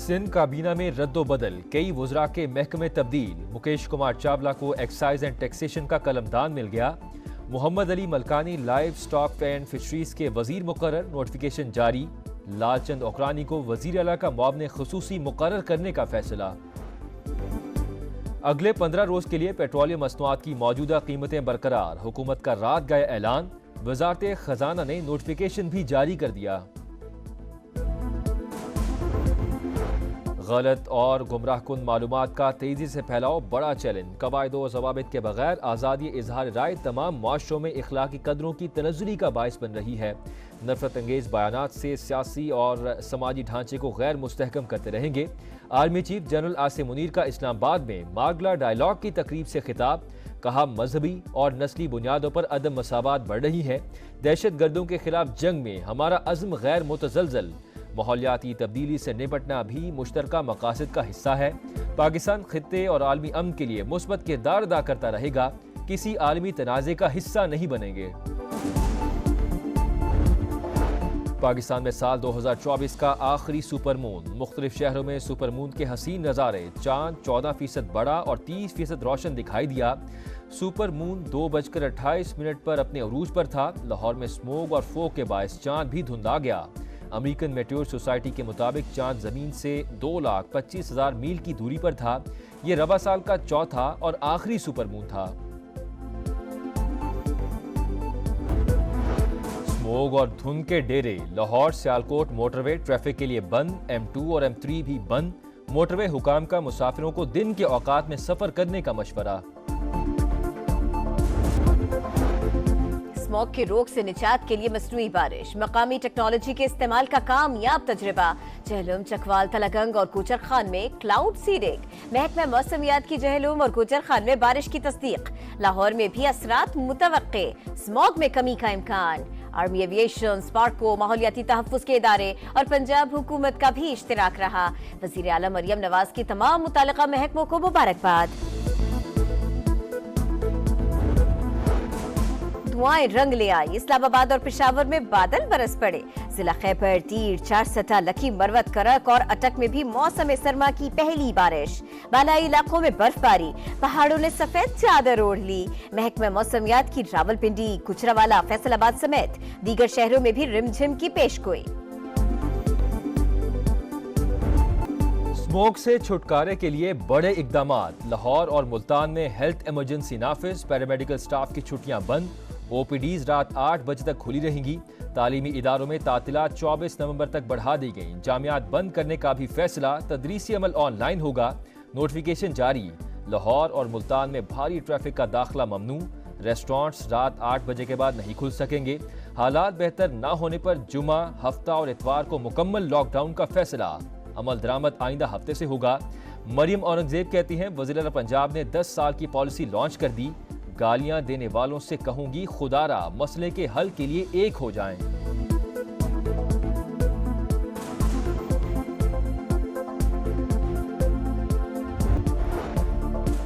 सिंध काबीना में रद्दोबदल, कई वुज़रा के महकमे तब्दील। मुकेश कुमार चावला को एक्साइज एंड टैक्सेशन का कलमदान मिल गया। Mohammad Ali Malkani livestock and fisheries के वजीर मुकर्रर, नोटिफिकेशन जारी। लालचंद ओकरानी को वजीर आला का मुआविन खुसूसी मुकर्रर करने का फैसला। अगले 15 रोज के लिए पेट्रोलियम मसनूआत की मौजूदा कीमतें बरकरार, हुकूमत का रात गए ऐलान। वजारत खजाना ने नोटिफिकेशन भी जारी कर दिया। गलत और गुमराहकुन मालूमात का तेजी से फैलाव बड़ा चैलेंज। कवायद व ज़वाबित के बगैर आज़ादी इजहार राय तमाम माशरों में इखलाकी कदरों की तनज़्ज़ुली का बाइस बन रही है। नफरत अंगेज बयानात से सियासी और समाजी ढांचे को गैर मुस्तहकम करते रहेंगे। Army chief general Asim Munir का इस्लामाबाद में मार्गला डायलॉग की तकरीब से खिताब, कहा मजहबी और नस्ली बुनियादों पर अदम मसावात बढ़ रही है। दहशत गर्दों के खिलाफ जंग में हमारा अज़्म गैर मुतज़लज़ल। माहौलियाती तब्दीली से निपटना भी मुश्तरका मकासद का हिस्सा है। पाकिस्तान खित्ते और आलमी अमन के लिए मुस्बत किरदार अदा करता रहेगा, किसी आलमी तनाज़े का हिस्सा नहीं बनेंगे। पाकिस्तान में साल 2024 का आखिरी सुपरमून, मुख्तलिफ शहरों में सुपरमून के हसीन नज़ारे। चांद 14% बड़ा और 30% रोशन दिखाई दिया। सुपरमून 2:28 पर अपने अरूज पर था। लाहौर में स्मोग और फोग के बायस चांद भी धुंधा गया। अमेरिकन मेट्योर सोसाइटी के मुताबिक चांद जमीन से 2,25,000 मील की दूरी पर था। ये रबा साल का चौथा और आखिरी सुपरमून था। स्मोग और धुंध के डेरे। लाहौर सियालकोट मोटरवे ट्रैफिक के लिए बंद। M2 और M3 भी बंद। मोटरवे हुकाम का मुसाफिरों को दिन के औकात में सफर करने का मशवरा। स्मॉग की रोक से निजात के लिए मसनूई बारिश, मकामी टेक्नोलॉजी के इस्तेमाल का कामयाब तजर्बा। जहलुम, चकवाल, तलागंग और कोचर खान में क्लाउड सीडिंग। महकमा मौसमियात की जहलुम और कोचर खान में बारिश की तस्दीक। लाहौर में भी असरात मुतवक्के, स्मॉग में कमी का इम्कान। आर्मी एविएशन, स्पार्को, माहौलियाती तहफ्फुज के इदारे और पंजाब हुकूमत का भी इश्तिराक रहा। वज़ीर आला मरियम नवाज की तमाम मुतालिका महकमों को मुबारकबाद। धुआएं रंग ले आई, इस्लामाबाद और पेशावर में बादल बरस पड़े। जिला खैबर, तीर, चारसटा, लखी, मरवत, करक और अटक में भी मौसम सरमा की पहली बारिश। बालाई इलाकों में बर्फबारी, पहाड़ों ने सफेद चादर ओढ़ ली। महकमा मौसमियात की रावलपिंडी, गुजरावाला, फैसलाबाद समेत दीगर शहरों में भी रिमझिम की पेशगोई। स्मोग से छुटकारे के लिए बड़े इकदामात। लाहौर और मुल्तान में हेल्थ इमरजेंसी नाफिज, पैरामेडिकल स्टाफ की छुट्टियां बंद। OPDs रात 8 बजे तक खुली रहेंगी। तालीमी इदारों में तातिलात 24 नवंबर तक बढ़ा दी गई। जामियात बंद करने का भी फैसला। तदरीसी अमल ऑनलाइन होगा। नोटिफिकेशन जारी। लाहौर और मुल्तान में भारी ट्रैफिक का दाखिला ममनू। रेस्टोरेंट्स रात 8 बजे के बाद नहीं खुल सकेंगे। हालात बेहतर न होने पर जुमा, हफ्ता और इतवार को मुकम्मल लॉकडाउन का फैसला। अमल दरामद आइंदा हफ्ते से होगा। मरियम औरंगजेब कहती हैं वज़ीर आला पंजाब ने 10 साल की पॉलिसी लॉन्च कर दी। गालियां देने वालों से कहूंगी खुदारा मसले के हल के लिए एक हो जाएं।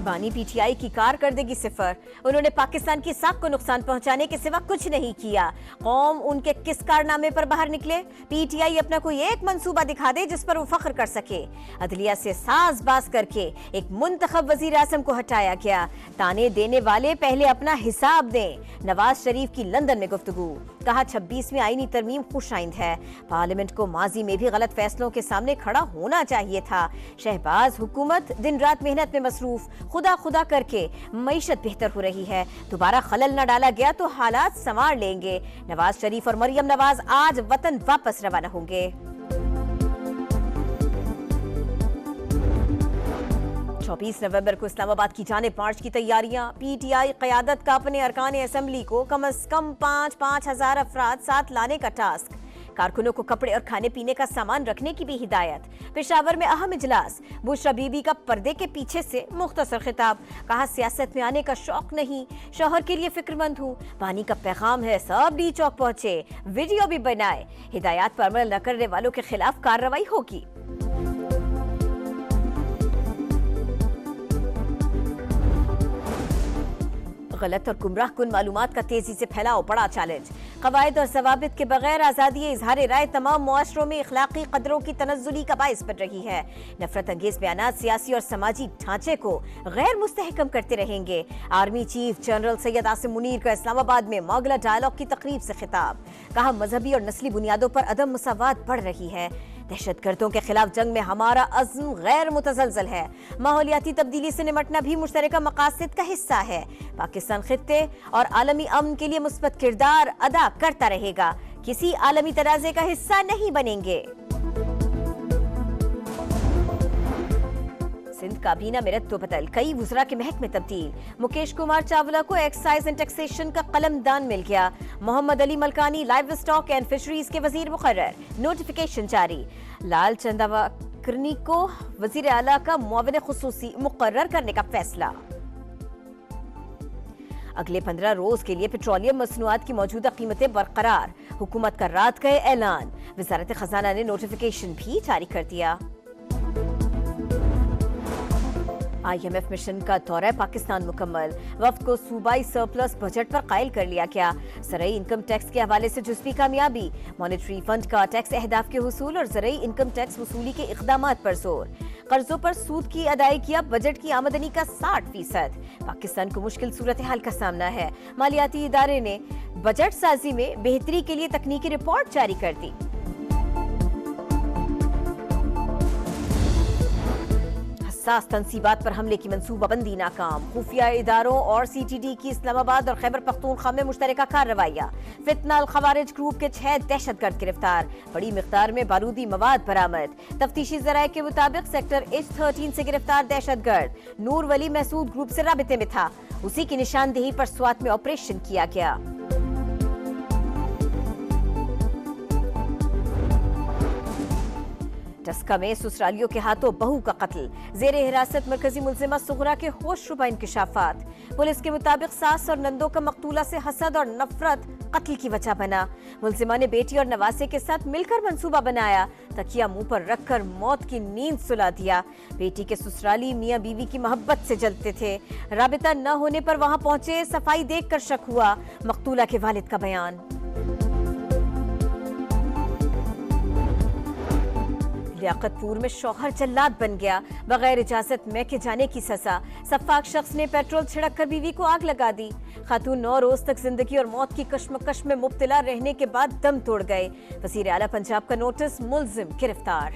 बानी PTI की कारकर्दगी सिफर। उन्होंने पाकिस्तान की साख को नुकसान पहुंचाने के सिवा कुछ नहीं किया। कौम उनके किस कारनामे पर बाहर निकले? PTI अपना कोई एक मंसूबा दिखा दे जिस पर वो फख्र कर सके। अदलिया से साज़बाज़ करके एक मुंतखब वजीर आज़म को हटाया गया। ताने देने वाले पहले अपना हिसाब दें। नवाज शरीफ की लंदन में गुफ्तगू, कहा 26वीं आईनी तरमीम खुशाइंद है। पार्लियामेंट को माजी में भी गलत फैसलों के सामने खड़ा होना चाहिए था। शहबाज हुकूमत दिन रात मेहनत में मसरूफ, खुदा खुदा करके मईशत बेहतर हो रही है। दोबारा खलल न डाला गया तो हालात संवार लेंगे। नवाज शरीफ और मरियम नवाज आज वतन वापस रवाना होंगे। 24 नवंबर को इस्लामाबाद की जानिब मार्च की तैयारियां। PTI क़यादत का अपने अरकान असेंबली को कम अज कम 5-5 हजार अफराद साथ लाने का टास्क। कारकुनों को कपड़े और खाने पीने का सामान रखने की भी हिदायत। पेशावर में अहम इजलास। बुशरा बीबी का पर्दे के पीछे से मुख्तसर खिताब, कहा सियासत में आने का शौक नहीं, शौहर के लिए फिक्रमंद हूँ। पानी का पैगाम है, सब डी चौक पहुंचे, वीडियो भी बनाए। हिदायत पर अमल न करने वालों के खिलाफ कार्रवाई होगी। गलत और गुमराह कुन मालूमात का तेजी से फैलाव बड़ा चैलेंज। कवायद और जवाबित के बगैर आज़ादी इजहार राय तमाम मुआशरों में इखलाकी कदरों की तनज़्ज़ुली का बाइस बन रही है। नफरत अंगेज बयानात सियासी और समाजी ढांचे को गैर मुस्तहकम करते रहेंगे। Army chief general Syed Asim Munir का इस्लामाबाद में मोगला डायलॉग की तकरीब से खिताब। कहा, मजहबी और नस्ली बुनियादों पर अदम मुसावात बढ़ रही है। दहशतगर्दों के खिलाफ जंग में हमारा अज़्म गैर मुतज़लज़ल है। माहौलियाती तब्दीली से निमटना भी मुश्तरका मकासद का हिस्सा है। पाकिस्तान खित्ते और आलमी अमन के लिए मुस्बत किरदार अदा करता रहेगा। किसी आलमी तनाज़े का हिस्सा नहीं बनेंगे। सिंध काबीना में रद्द बदल, कई वुज़रा के महकमे तब्दील। मुकेश कुमार चावला को एक्साइज एंड टैक्सेशन का कलमदान मिल गया। Mohammad Ali Malkani livestock and fisheries के वजीर मुकर्रर, नोटिफिकेशन जारी। लाल चंदावकरनी को वजीर आला का मुआविन खुसूसी मुकर्रर करने का फैसला। अगले 15 रोज के लिए पेट्रोलियम मसनूआत की मौजूदा कीमतें बरकरार। हुकूमत का रात गए ऐलान। वजारत खजाना ने नोटिफिकेशन भी जारी कर दिया। IMF मिशन का दौरा पाकिस्तान मुकम्मल। वफ्द को सूबाई सरप्लस बजट पर कायल कर लिया गया। ज़राई इनकम टैक्स के हवाले से जुज़वी कामयाबी। मॉनेटरी फंड का टैक्स अहदाफ के हुसूल और ज़राई इनकम टैक्स वसूली के इक़दामात पर जोर। कर्जों पर सूद की अदायगियां बजट की आमदनी का 60%। पाकिस्तान को मुश्किल सूरत हाल का सामना है। मालियाती इदारे ने बजट साजी में बेहतरी के लिए तकनीकी रिपोर्ट जारी कर दी। हसास तंसीबात पर हमले की मंसूबाबंदी नाकाम। खुफिया इदारों और CTD की इस्लामाबाद और खैबर पख्तूनख्वा में मुश्तरका कार्रवाइयां। फितना अल खवारिज ग्रुप के 6 दहशतगर्द गिरफ्तार। बड़ी मिकदार में बारूदी मवाद बरामद। तफ्तीशी जराये के मुताबिक सेक्टर H13 से गिरफ्तार दहशतगर्द नूर वली महसूद ग्रुप से राबिते में था। उसी की निशानदेही पर स्वात में ऑपरेशन किया गया। टस्का में ससुरालियों के हाथों बहू का कत्ल। जेरे हिरासत मरकजी मुलजिमा सुगरा के होशरुबा इंकशाफात। पुलिस के मुताबिक सास और नंदों का मकतूला से हसद और नफरत कत्ल की वजह बना। मुलजिमा ने बेटी और नवासे के साथ मिलकर मंसूबा बनाया। तकिया मुंह पर रखकर मौत की नींद सुला दिया। बेटी के ससुराली मियां बीवी की मोहब्बत से जलते थे। राबिता न होने पर वहां पहुंचे। सफाई देखकर शक हुआ। मकतूला के वालिद का बयान। लियाकतपुर में शौहर जल्लाद बन गया। बगैर इजाजत मैके जाने की सजा। सफाक शख्स ने पेट्रोल छिड़क कर बीवी को आग लगा दी। खातून 9 रोज तक जिंदगी और मौत की कश्मकश में मुब्तला रहने के बाद दम तोड़ गए। वजीर आला पंजाब का नोटिस, मुलजिम गिरफ्तार।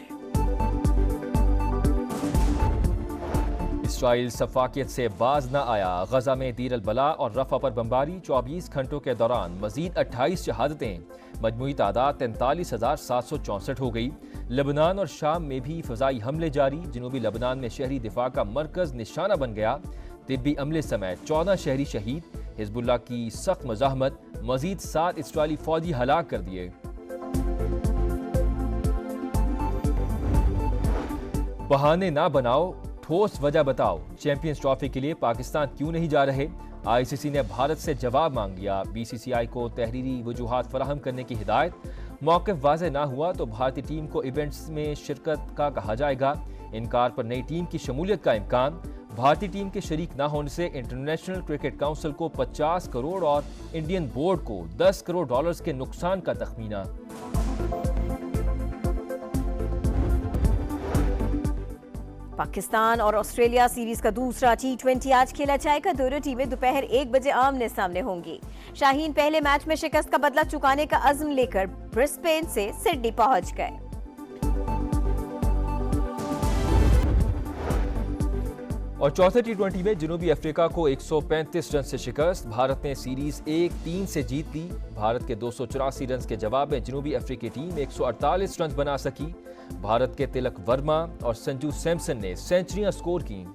इसराइल सफाकियत से बाज न आया। गजा में दीर अल बला और रफा पर बमबारी। 24 घंटों के दौरान मजीद 28 शहादतें। मजमूई तादाद 43,764 हो गई। लेबनान और शाम में भी फ़ज़ाई हमले जारी। जनूबी लेबनान में शहरी दिफा का मरकज़ निशाना बन गया। तिब्बी अमले समेत 14 शहरी शहीद। हिजबुल्लाह की सख्त मज़ाहमत। मजीद 7 इसराइली फौजी हलाक कर दिए। बहाने ना बनाओ, ठोस वजह बताओ। चैंपियंस ट्रॉफी के लिए पाकिस्तान क्यों नहीं जा रहे? ICC ने भारत से जवाब मांग लिया। BCCI को तहरीरी वजूहात फराहम करने की हिदायत। मौक़िफ़ वाज़ेह ना हुआ तो भारतीय टीम को इवेंट्स में शिरकत का कहा जाएगा। इनकार पर नई टीम की शमूलियत का इम्कान। भारतीय टीम के शरीक ना होने से इंटरनेशनल क्रिकेट काउंसिल को 50 करोड़ और इंडियन बोर्ड को 10 करोड़ डॉलर्स के नुकसान का तखमीना। पाकिस्तान और ऑस्ट्रेलिया सीरीज का दूसरा T20 आज खेला जाएगा। दोनों टीमें दोपहर 1 बजे आमने सामने होंगी। शाहीन पहले मैच में शिकस्त का बदला चुकाने का अज़्म लेकर ब्रिस्बेन से सिडनी पहुंच गए। और चौथे T20 में जनूबी अफ्रीका को 135 रन से शिकस्त। भारत ने सीरीज 1-3 से जीत ली। भारत के 284 रन के जवाब में जनूबी अफ्रीकी टीम 148 रन बना सकी। भारत के तिलक वर्मा और संजू सैमसन ने सेंचुरियां स्कोर की।